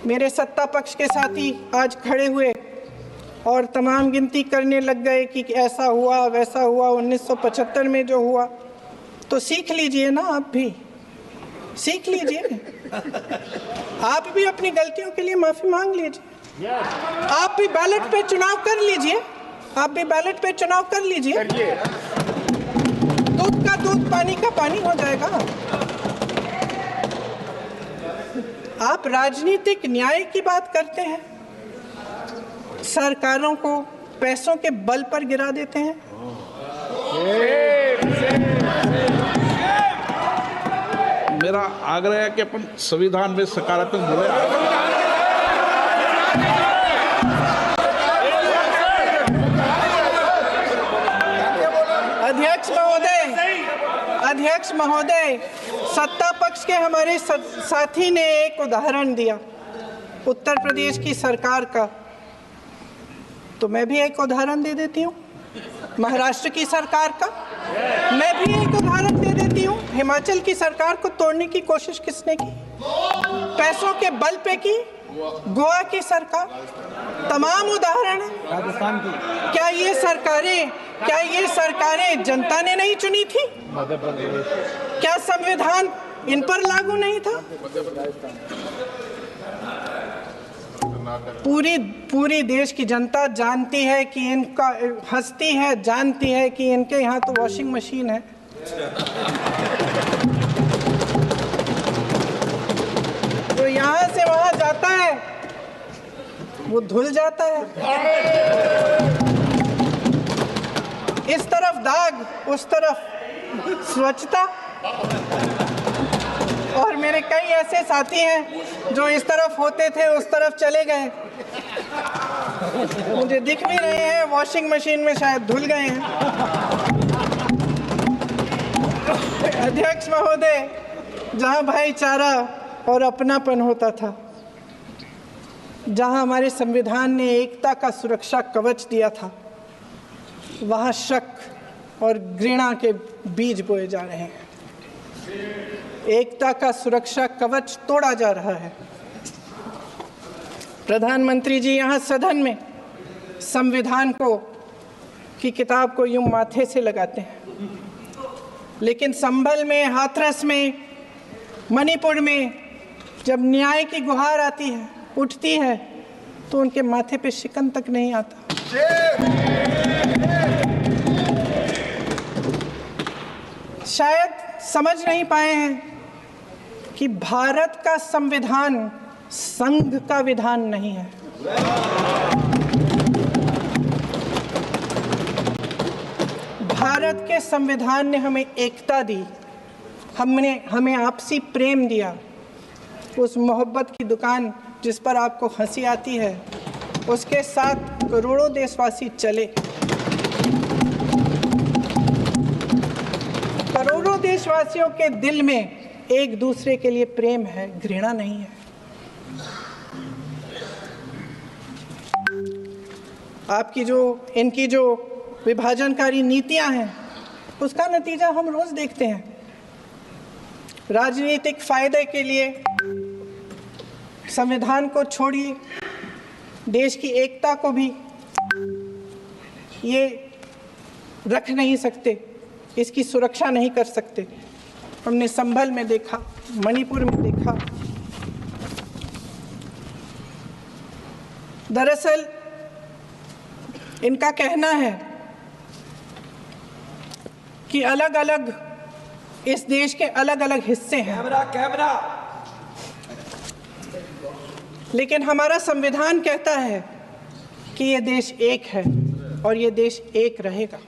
मेरे सत्ता पक्ष के साथी आज खड़े हुए और तमाम गिनती करने लग गए कि ऐसा हुआ वैसा हुआ 1975 में जो हुआ। तो सीख लीजिए ना, आप भी सीख लीजिए, आप भी अपनी गलतियों के लिए माफ़ी मांग लीजिए। आप भी बैलेट पे चुनाव कर लीजिए, आप भी बैलेट पे चुनाव कर लीजिए। दूध का दूध पानी का पानी हो जाएगा। आप राजनीतिक न्याय की बात करते हैं, सरकारों को पैसों के बल पर गिरा देते हैं। मेरा आग्रह है कि अपन संविधान में सकारात्मक बोले। अध्यक्ष महोदय, सत्ता पक्ष के हमारे साथी ने एक उदाहरण दिया उत्तर प्रदेश की सरकार का, तो मैं भी एक उदाहरण दे देती हूँ महाराष्ट्र की सरकार का। मैं भी एक उदाहरण दे देती हूँ हिमाचल की सरकार को तोड़ने की कोशिश किसने की, पैसों के बल पे की, गोवा की सरकार। तमाम उदाहरण है। राजस्थान की क्या ये सरकारें जनता ने नहीं चुनी थी? क्या संविधान इन पर लागू नहीं था? पूरी देश की जनता जानती है कि इनका हंसती है, जानती है कि इनके यहाँ तो वॉशिंग मशीन है। तो यहाँ से वहाँ जाता है, वो धुल जाता है। इस तरफ दाग, उस तरफ स्वच्छता। और मेरे कई ऐसे साथी हैं जो इस तरफ होते थे उस तरफ चले गए, मुझे दिख भी रहे हैं, वॉशिंग मशीन में शायद धुल गए हैं। अध्यक्ष महोदय, जहां भाईचारा और अपनापन होता था, जहां हमारे संविधान ने एकता का सुरक्षा कवच दिया था, वहां शक और घृणा के बीज बोए जा रहे हैं। एकता का सुरक्षा कवच तोड़ा जा रहा है। प्रधानमंत्री जी यहाँ सदन में संविधान की किताब को यूं माथे से लगाते हैं, लेकिन संभल में, हाथरस में, मणिपुर में जब न्याय की गुहार आती है, उठती है, तो उनके माथे पे शिकन तक नहीं आता। शायद समझ नहीं पाए हैं कि भारत का संविधान संघ का विधान नहीं है। भारत के संविधान ने हमें एकता दी, हमें आपसी प्रेम दिया। उस मोहब्बत की दुकान जिस पर आपको हंसी आती है, उसके साथ करोड़ों देशवासी चले। करोड़ों देशवासियों के दिल में एक दूसरे के लिए प्रेम है, घृणा नहीं है। इनकी जो विभाजनकारी नीतियां हैं, उसका नतीजा हम रोज देखते हैं। राजनीतिक फायदे के लिए संविधान को छोड़िए, देश की एकता को भी ये रख नहीं सकते, इसकी सुरक्षा नहीं कर सकते। हमने संभल में देखा, मणिपुर में देखा। दरअसल इनका कहना है कि अलग अलग इस देश के अलग अलग हिस्से हैं, लेकिन हमारा संविधान कहता है कि ये देश एक है और ये देश एक रहेगा।